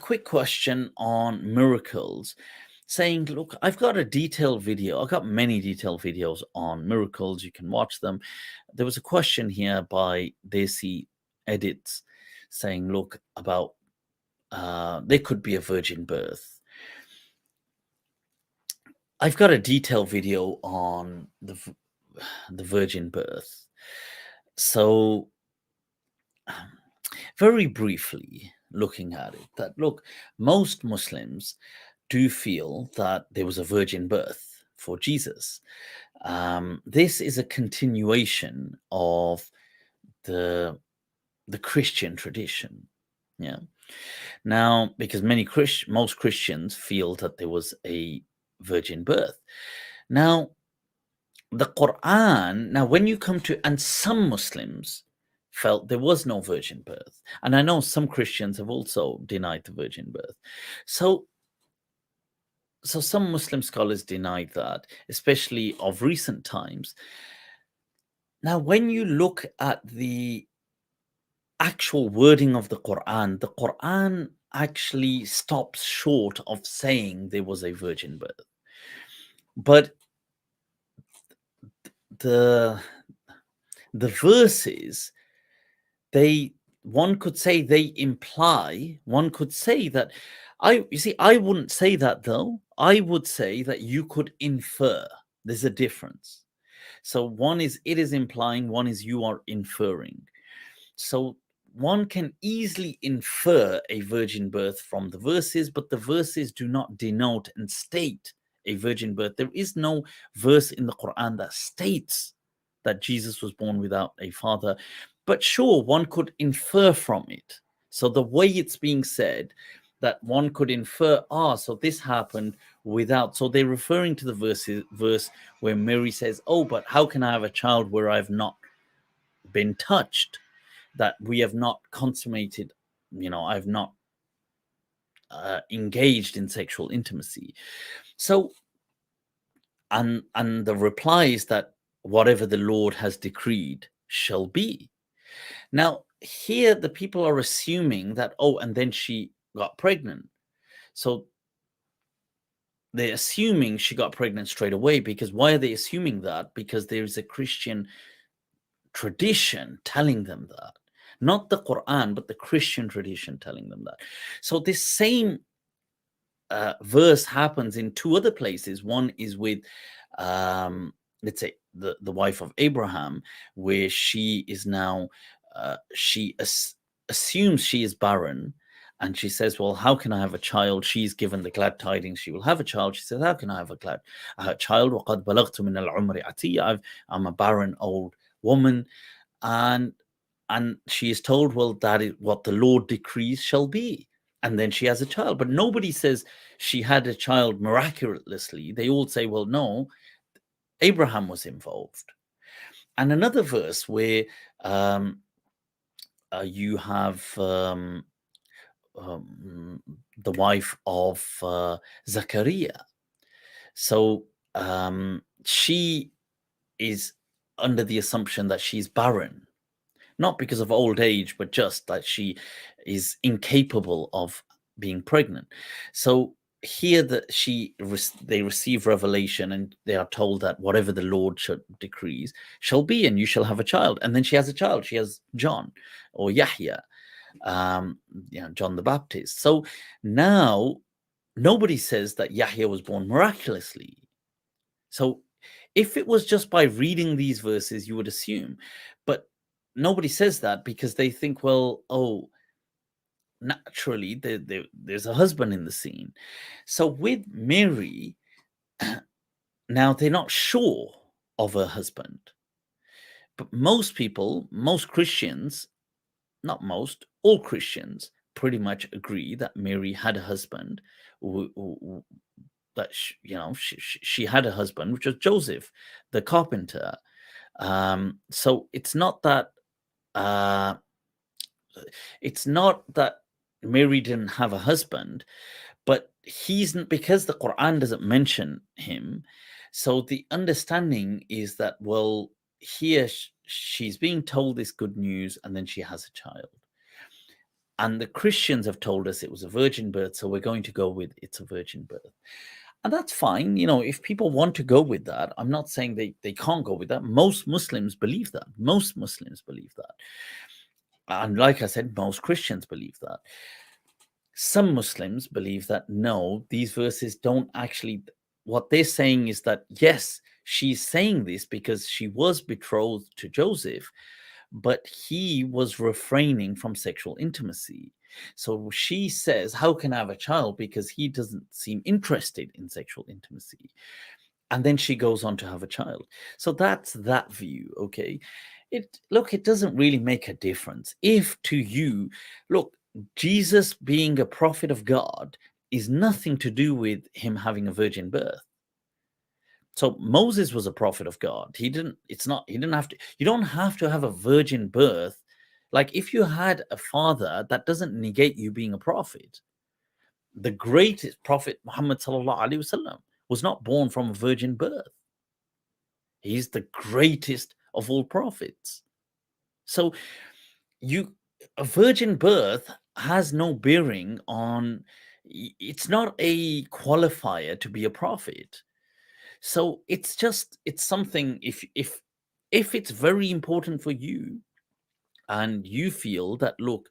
quick question on miracles, saying, look, I've got a detailed video. I've got many detailed videos on miracles. You can watch them. There was a question here by Desi Edits saying, look, about there could be a virgin birth. I've got a detailed video on the virgin birth. So very briefly looking at it, that look, most Muslims do feel that there was a virgin birth for Jesus. This is a continuation of the Christian tradition. Yeah. Now, because most Christians feel that there was a virgin birth. Now, the Quran, now when you come to, and some Muslims felt there was no virgin birth. And I know some Christians have also denied the virgin birth. So some Muslim scholars denied that, especially of recent times. Now, when you look at the actual wording of the Quran actually stops short of saying there was a virgin birth. But the verses, one could say they imply, one could say that, I wouldn't say that though. I would say that you could infer. There's a difference. So one is it is implying, one is you are inferring. So one can easily infer a virgin birth from the verses, but the verses do not denote and state a virgin birth. There is no verse in the Quran that states that Jesus was born without a father. But sure, one could infer from it. So the way it's being said, that one could infer, so this happened without. So they're referring to the verse where Mary says, oh, but how can I have a child where I've not been touched? That we have not consummated, I've not engaged in sexual intimacy. So, and the reply is that whatever the Lord has decreed shall be. Now, here the people are assuming that, and then she got pregnant. So they're assuming she got pregnant straight away. Because why are they assuming that? Because there is a Christian tradition telling them that. Not the Quran, but the Christian tradition telling them that. So this same verse happens in two other places. One is with, let's say, the wife of Abraham, where she is now, she assumes she is barren. And she says, well, how can I have a child? She's given the glad tidings she will have a child. She says, how can I have a child? وَقَدْ بَلَغْتُ مِنَ الْعُمْرِ عَتِيًّا. I'm a barren old woman. And she is told, well, that is what the Lord decrees shall be. And then she has a child. But nobody says she had a child miraculously. They all say, well, no, Abraham was involved. And another verse where you have the wife of Zachariah. So she is under the assumption that she's barren. Not because of old age, but just that she is incapable of being pregnant. So here that they receive revelation, and they are told that whatever the Lord decrees shall be, and you shall have a child. And then she has a child. She has John or Yahya, John the Baptist. So now nobody says that Yahya was born miraculously. So if it was just by reading these verses, you would assume, but nobody says that because they think, well, naturally there's a husband in the scene. So with Mary, now they're not sure of her husband. But most Christians, not most, all Christians pretty much agree that Mary had a husband, that she had a husband, which was Joseph, the carpenter. So it's not that Mary didn't have a husband, but because the Quran doesn't mention him. So the understanding is that, well, here she's being told this good news, and then she has a child. And the Christians have told us it was a virgin birth, so we're going to go with it's a virgin birth. And that's fine. If people want to go with that, I'm not saying they can't go with that. Most Muslims believe that. Most Muslims believe that. And like I said, most Christians believe that. Some Muslims believe that no, these verses don't actually, what they're saying is that, yes, she's saying this because she was betrothed to Joseph, but he was refraining from sexual intimacy. So she says, how can I have a child? Because he doesn't seem interested in sexual intimacy. And then she goes on to have a child. So that's that view, okay? It doesn't really make a difference. If to you, Jesus being a prophet of God is nothing to do with him having a virgin birth. So Moses was a prophet of God. He didn't have to, you don't have to have a virgin birth. Like if you had a father, that doesn't negate you being a prophet. The greatest prophet, Muhammad sallallahu alaihi wasallam, was not born from a virgin birth. He's the greatest of all prophets. So a virgin birth has no bearing on, it's not a qualifier to be a prophet. So it's something, if it's very important for you and you feel that, look,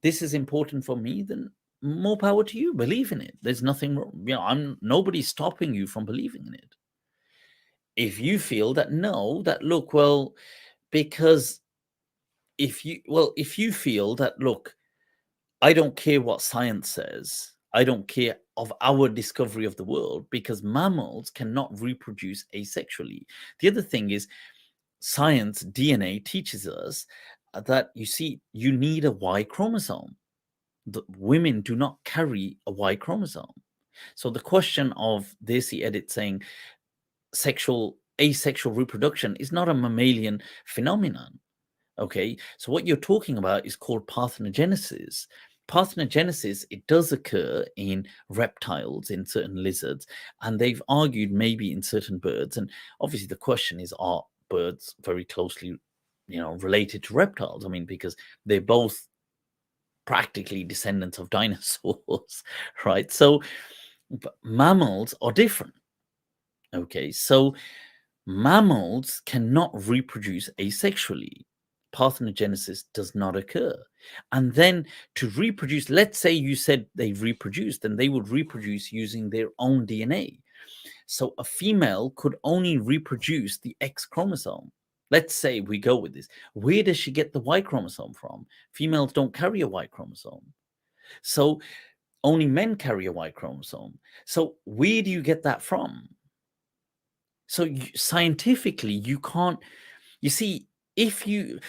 this is important for me, then more power to you. Believe in it. There's nothing wrong. Nobody's stopping you from believing in it. If you feel that no, that look, well, because if you feel that, look, I don't care what science says, I don't care of our discovery of the world, because mammals cannot reproduce asexually. The other thing is, science, DNA teaches us that, you see, you need a Y chromosome. The women do not carry a Y chromosome. So the question of Desi Edit saying asexual reproduction is not a mammalian phenomenon. Okay, so what you're talking about is called parthenogenesis. Parthenogenesis, it does occur in reptiles, in certain lizards, and they've argued maybe in certain birds. And obviously the question is, are birds very closely, related to reptiles? I mean, because they're both practically descendants of dinosaurs, right? So mammals are different. Okay, so mammals cannot reproduce asexually. Parthenogenesis does not occur. And then to reproduce, let's say you said they reproduce, then they would reproduce using their own DNA. So a female could only reproduce the X chromosome. Let's say we go with this. Where does she get the Y chromosome from? Females don't carry a Y chromosome. So only men carry a Y chromosome. So where do you get that from? So scientifically, you can't, you see, if you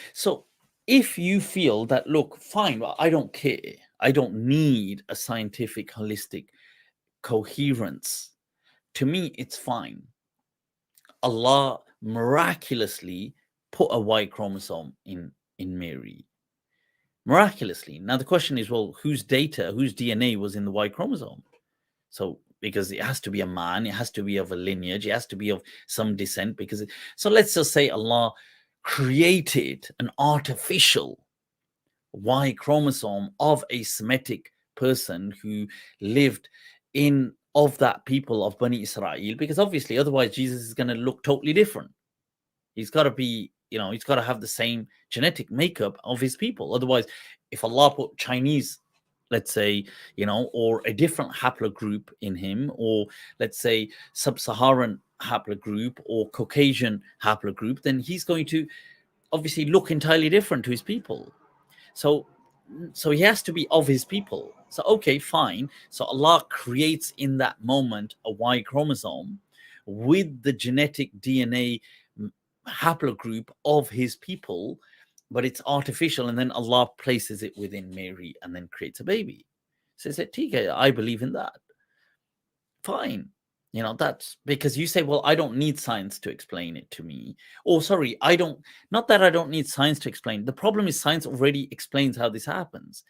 feel that, look, fine, well, I don't care, I don't need a scientific, holistic coherence. To me, it's fine. Allah miraculously put a Y chromosome in Mary. Miraculously. Now the question is, well, whose DNA was in the Y chromosome? So because it has to be a man, it has to be of a lineage, it has to be of some descent. So let's just say Allah created an artificial Y chromosome of a Semitic person who lived of that people of Bani Israel, because obviously otherwise Jesus is going to look totally different. He's got to be, he's got to have the same genetic makeup of his people. Otherwise, if Allah put Chinese, let's say, or a different haplogroup in him, or let's say sub-Saharan haplogroup or Caucasian haplogroup, then he's going to obviously look entirely different to his people. So he has to be of his people. So okay, fine. So Allah creates in that moment a Y chromosome with the genetic DNA haplogroup of his people, but it's artificial, and then Allah places it within Mary and then creates a baby. So said, TK, I believe in that. Fine. That's because you say, well, I don't need science to explain it to me. Or sorry, not that I don't need science to explain. The problem is science already explains how this happens.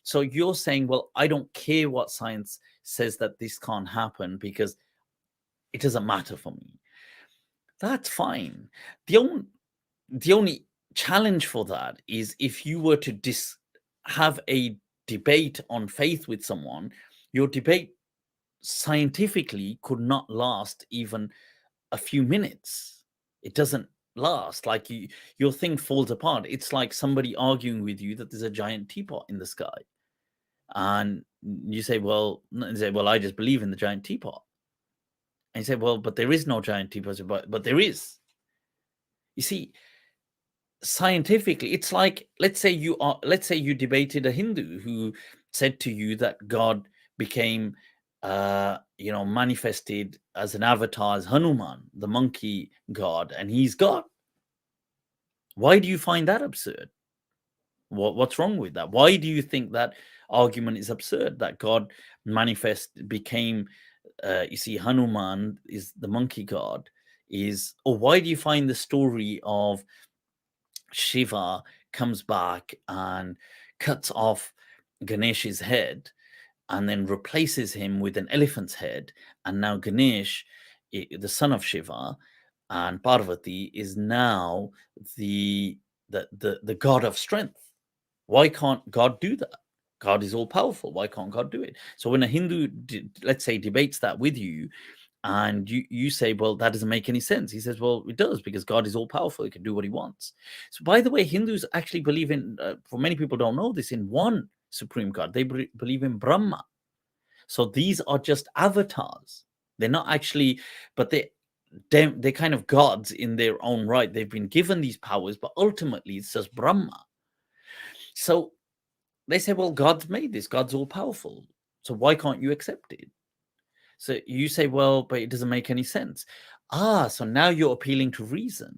So you're saying, well, I don't care what science says that this can't happen because it doesn't matter for me. That's fine. The only challenge for that is if you were to have a debate on faith with someone, your debate scientifically could not last even a few minutes. It doesn't last. Like your thing falls apart. It's like somebody arguing with you that there's a giant teapot in the sky, and you say, well, I just believe in the giant teapot. And you say, well, but there is no giant teapot. But there is. You see, scientifically, it's like, let's say you debated a Hindu who said to you that God became manifested as an avatar as Hanuman, the monkey god, and he's God. Why do you find that absurd? What's wrong with that? Why do you think that argument is absurd, that God became Hanuman is the monkey god? Or why do you find the story of Shiva comes back and cuts off Ganesh's head and then replaces him with an elephant's head, and now Ganesh, the son of Shiva, and Parvati is now the god of strength? Why can't God do that? God is all powerful. Why can't God do it? So when a Hindu, let's say, debates that with you, and you say, well, that doesn't make any sense. He says, well, it does, because God is all powerful. He can do what he wants. So, by the way, Hindus actually believe in, for many people don't know this, in one supreme God. They believe in Brahma. So these are just avatars. They're not actually, but they're kind of gods in their own right. They've been given these powers, but ultimately it's just Brahma. So they say, well, God's made this. God's all powerful. So why can't you accept it? So you say, well, but it doesn't make any sense. So now you're appealing to reason.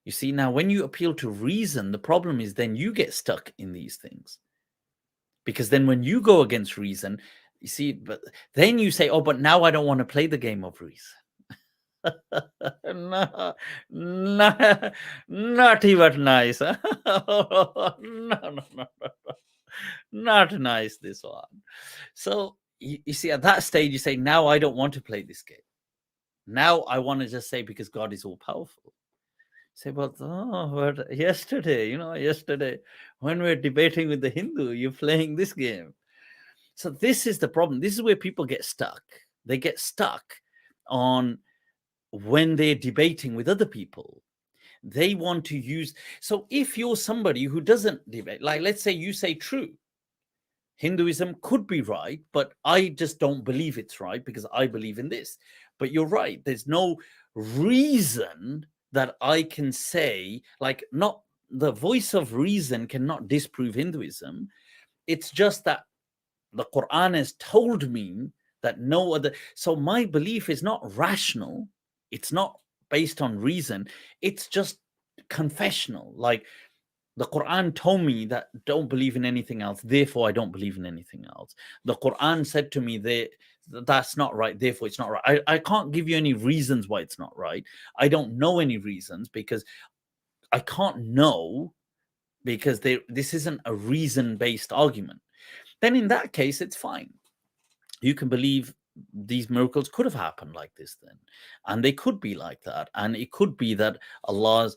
You see, now when you appeal to reason, the problem is then you get stuck in these things. Because then when you go against reason, you see, but then you say, oh, but now I don't want to play the game of reason. No, not even nice. No, not nice, this one. So you see, at that stage, you say, now I don't want to play this game. Now I want to just say, because God is all powerful. Say, but yesterday when we were debating with the Hindu, you're playing this game. So this is the problem. This is where people get stuck. They get stuck on when they're debating with other people. They want to use. So if you're somebody who doesn't debate, like let's say you say true, Hinduism could be right, but I just don't believe it's right because I believe in this. But you're right. There's no reason that I can say, like, not the voice of reason cannot disprove Hinduism. It's just that the Quran has told me that no other. So my belief is not rational. It's not based on reason. It's just confessional. Like, the Quran told me that don't believe in anything else, therefore I don't believe in anything else. The Quran said to me that's not right, therefore it's not right. I can't give you any reasons why it's not right. I don't know any reasons because I can't know, because this isn't a reason-based argument. Then in that case, it's fine. You can believe these miracles could have happened like this then, and they could be like that, and it could be that Allah's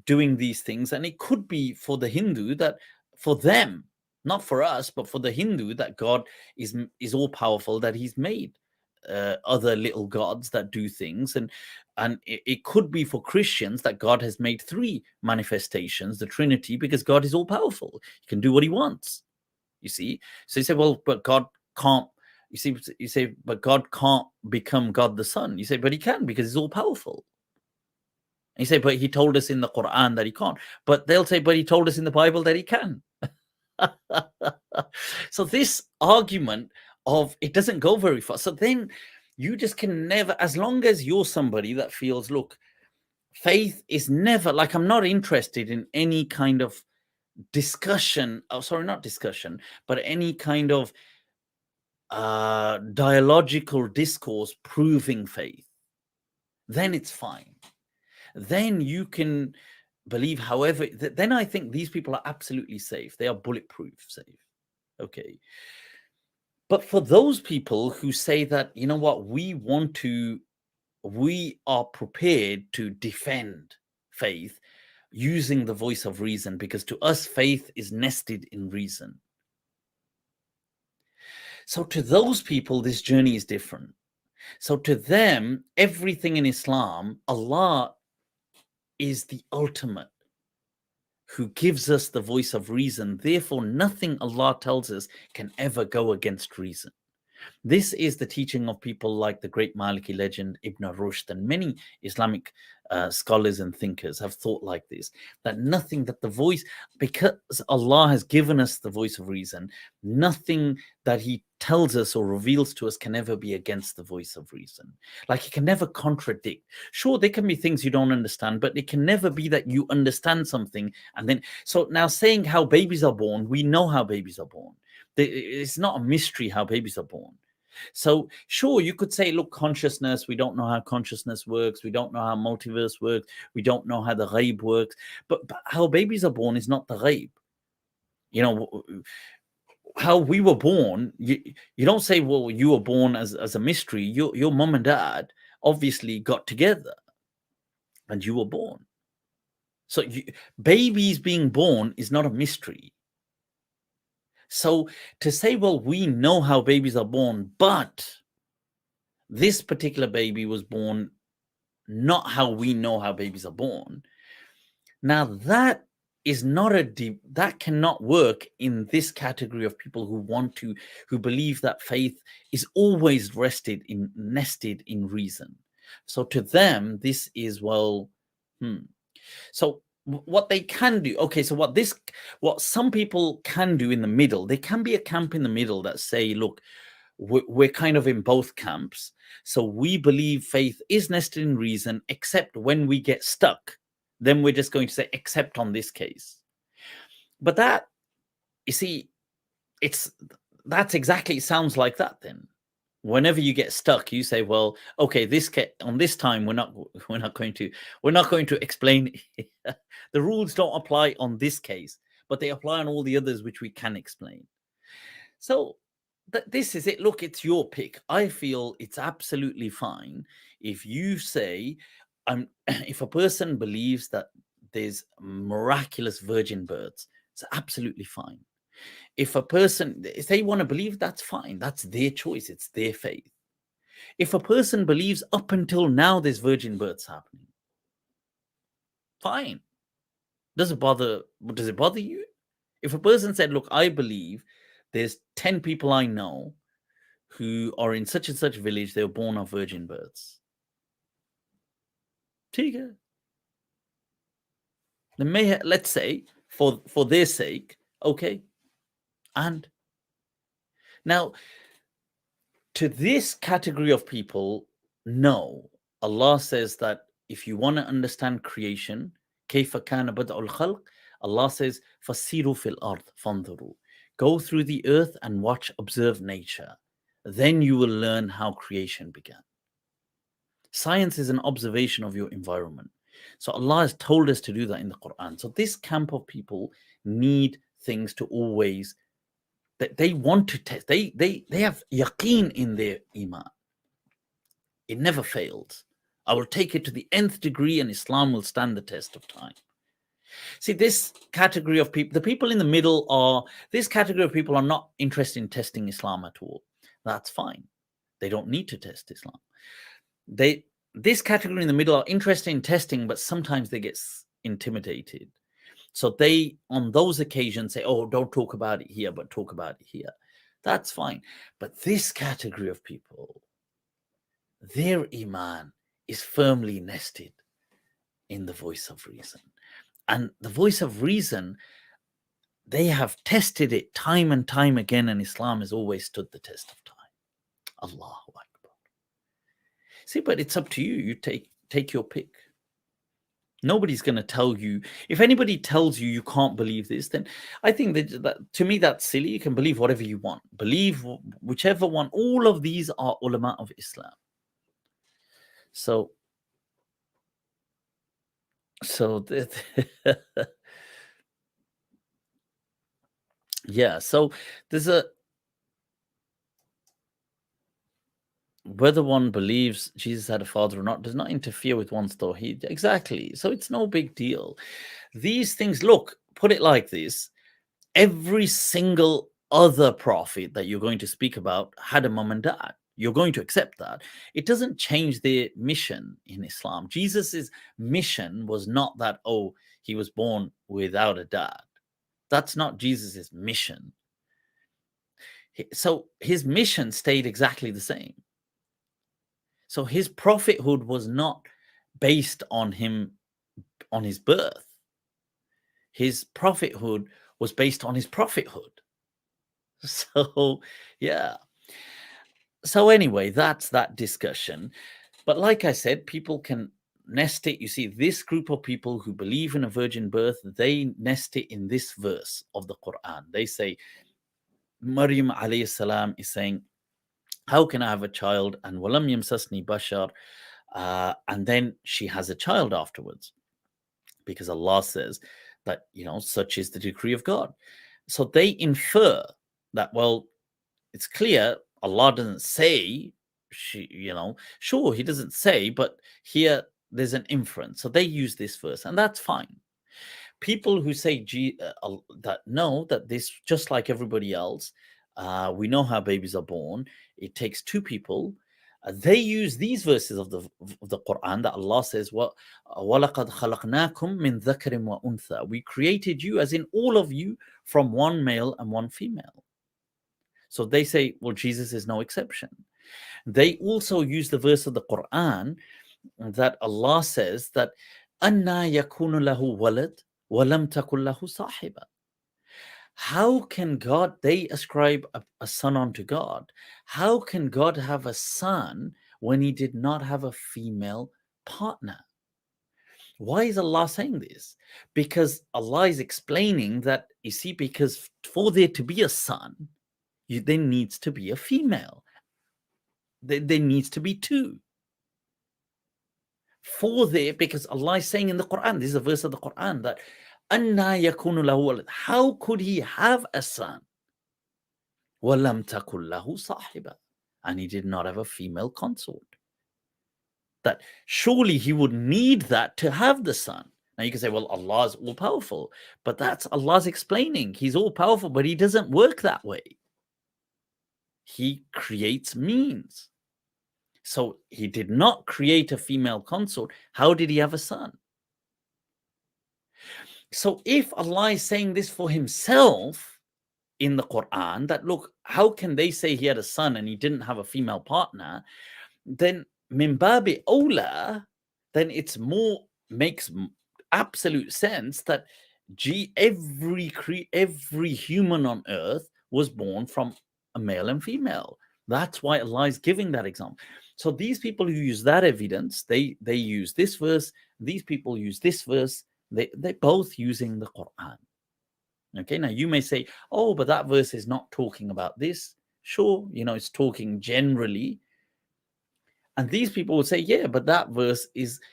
doing these things, and it could be for the Hindu that, for them, not for us, but for the Hindu, that God is all powerful, that he's made other little gods that do things, and it could be for Christians that God has made 3 manifestations, the Trinity, because God is all powerful. He can do what he wants. You see, so you say, well, but God can't. You say, but God can't become God the Son. You say, but he can, because he's all powerful. And you say, but he told us in the Quran that he can't. But they'll say, but he told us in the Bible that he can. So this argument of it doesn't go very far. So then you just can never, as long as you're somebody that feels, look, faith is never, like, I'm not interested in any kind of discussion. Oh, sorry, not discussion, but any kind of dialogical discourse proving faith. Then it's fine. Then you can believe however. Then I think these people are absolutely safe. They are bulletproof safe. Okay. But for those people who say that, you know what, we are prepared to defend faith, using the voice of reason, because to us, faith is nested in reason. So to those people, this journey is different. So to them, everything in Islam, Allah is the ultimate who gives us the voice of reason. Therefore, nothing Allah tells us can ever go against reason. This is the teaching of people like the great Maliki legend Ibn Rushd, and many Islamic scholars and thinkers have thought like this, that nothing that the voice, because Allah has given us the voice of reason, nothing that He tells us or reveals to us can ever be against the voice of reason. Like, it can never contradict. Sure, there can be things you don't understand, but it can never be that you understand something and then. So now, saying how babies are born, we know how babies are born. It's not a mystery how babies are born. So sure, you could say, look, consciousness, we don't know how consciousness works. We don't know how multiverse works. We don't know how the ghaib works. But how babies are born is not the ghaib. You know, how we were born, you don't say, well, you were born as a mystery. Your mom and dad obviously got together and you were born. So babies being born is not a mystery. So to say, well, we know how babies are born, but this particular baby was born not how we know how babies are born. Now that is not that cannot work in this category of people who believe that faith is always nested in reason. So to them, this is, well, so what they can do, okay, so what some people can do in the middle, there can be a camp in the middle that say, look, we're kind of in both camps. So we believe faith is nested in reason, except when we get stuck, then we're just going to say, except on this case. But that, you see, that's exactly, it sounds like that then. Whenever you get stuck, you say, well, okay, on this time, we're not going to explain. The rules don't apply on this case, but they apply on all the others which we can explain. So this is it. Look, it's your pick. I feel it's absolutely fine if you say, if a person believes that there's miraculous virgin births, it's absolutely fine. If they want to believe, that's fine. That's their choice. It's their faith. If a person believes up until now there's virgin births happening, fine. Does it bother you? If a person said, look, I believe there's 10 people I know who are in such and such village, they were born of virgin births. Tiga. Let's say, for their sake, okay. And now, to this category of people, no. Allah says that if you want to understand creation, كيف كان بدء الخلق, Allah says, فَسِيرُوا فِي الْأَرْضِ فَانْظُرُوا. Go through the earth and observe nature. Then you will learn how creation began. Science is an observation of your environment. So Allah has told us to do that in the Quran. So this camp of people need things to always, that they want to test. They have yaqeen in their iman. It never fails. I will take it to the nth degree and Islam will stand the test of time. See, this category of people, the people in the middle this category of people are not interested in testing Islam at all. That's fine. They don't need to test Islam. This category in the middle are interested in testing, but sometimes they get intimidated. So they, on those occasions, say, oh, don't talk about it here, but talk about it here. That's fine. But this category of people, their iman is firmly nested in the voice of reason. And the voice of reason, they have tested it time and time again, and Islam has always stood the test of time. Allahu Akbar. See, but it's up to you. You take your pick. Nobody's going to tell you. If anybody tells you can't believe this, then I think that to me, that's silly. You can believe whatever you want. Believe whichever one. All of these are ulama of Islam. So yeah. So there's whether one believes Jesus had a father or not does not interfere with one's tawheed. Exactly. So it's no big deal. These things, look, put it like this: every single other prophet that you're going to speak about had a mom and dad. You're going to accept that. It doesn't change their mission in Islam. Jesus's mission was not that, oh, he was born without a dad. That's not Jesus's mission. So his mission stayed exactly the same. So his prophethood was not based on him, on his birth. His prophethood was based on his prophethood. So, yeah. So, anyway, that's that discussion. But like I said, people can nest it. You see, this group of people who believe in a virgin birth, they nest it in this verse of the Quran. They say, Maryam alayhi salam is saying, how can I have a child? And walam yamsasni bashar. And then she has a child afterwards, because Allah says that, such is the decree of God. So they infer that, well, it's clear Allah doesn't say sure, he doesn't say, but here there's an inference. So they use this verse, and that's fine. People who say that this, just like everybody else, we know how babies are born. It takes two people. They use these verses of the Quran that Allah says, وَلَقَدْ خَلَقْنَاكُم مِّن ذَكَرٍ وَأُنثَى. We created you, as in all of you, from one male and one female. So they say, well, Jesus is no exception. They also use the verse of the Quran that Allah says that أَنَّا يَكُونُ لَهُ وَلَدْ وَلَمْ تَكُنْ لَهُ صَاحِبًا. How can God, they ascribe a son unto God. How can God have a son when he did not have a female partner? Why is Allah saying this? Because Allah is explaining that, you see, because for there to be a son, there needs to be a female. There needs to be two. Because Allah is saying in the Quran, this is a verse of the Quran, that أَنَّا يَكُونُ لَهُ وَلَدٌ. How could he have a son? وَلَمْ تَكُنْ لَهُ صَاحِبًا. And he did not have a female consort. That surely he would need that to have the son. Now you can say, well, Allah is all powerful, but that's Allah's explaining. He's all powerful, but he doesn't work that way. He creates means. So he did not create a female consort. How did he have a son? So if Allah is saying this for himself in the Quran, that look, how can they say he had a son and he didn't have a female partner? Then min babi awla, then it's makes absolute sense that every human on earth was born from a male and female. That's why Allah is giving that example. So these people who use that evidence, they use this verse. These people use this verse. They're both using the Quran. Okay, now you may say, oh, but that verse is not talking about this. Sure, it's talking generally. And these people would say, yeah, but that verse it's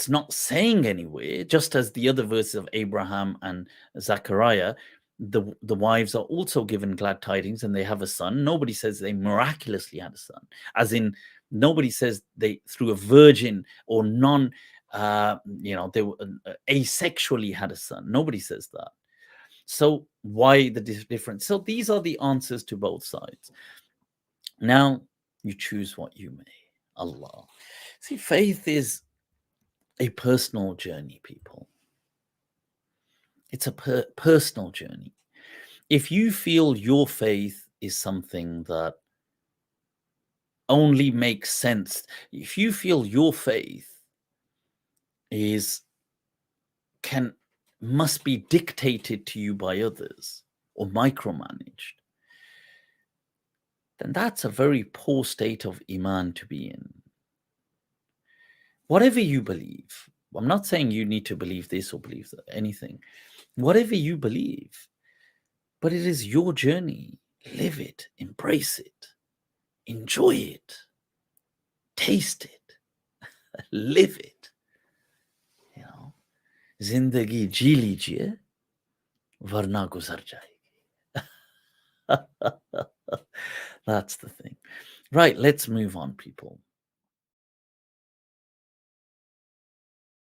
not saying anywhere, just as the other verses of Abraham and Zechariah, the wives are also given glad tidings and they have a son. Nobody says they miraculously had a son, as in nobody says they through a virgin or they were asexually had a son. Nobody says that. So why the difference? So these are the answers to both sides. Now you choose what you may. Allah. See, faith is a personal journey, people. It's a personal journey. If you feel your faith is something that only makes sense, if you feel your faith must be dictated to you by others or micromanaged, then that's a very poor state of iman to be in. Whatever you believe, I'm not saying you need to believe this or believe anything. Whatever you believe, but it is your journey. Live it, embrace it, enjoy it, taste it, live it. Zindagi जी लीजिए वरना गुजर जाएगी. That's the thing. Right, let's move on, people.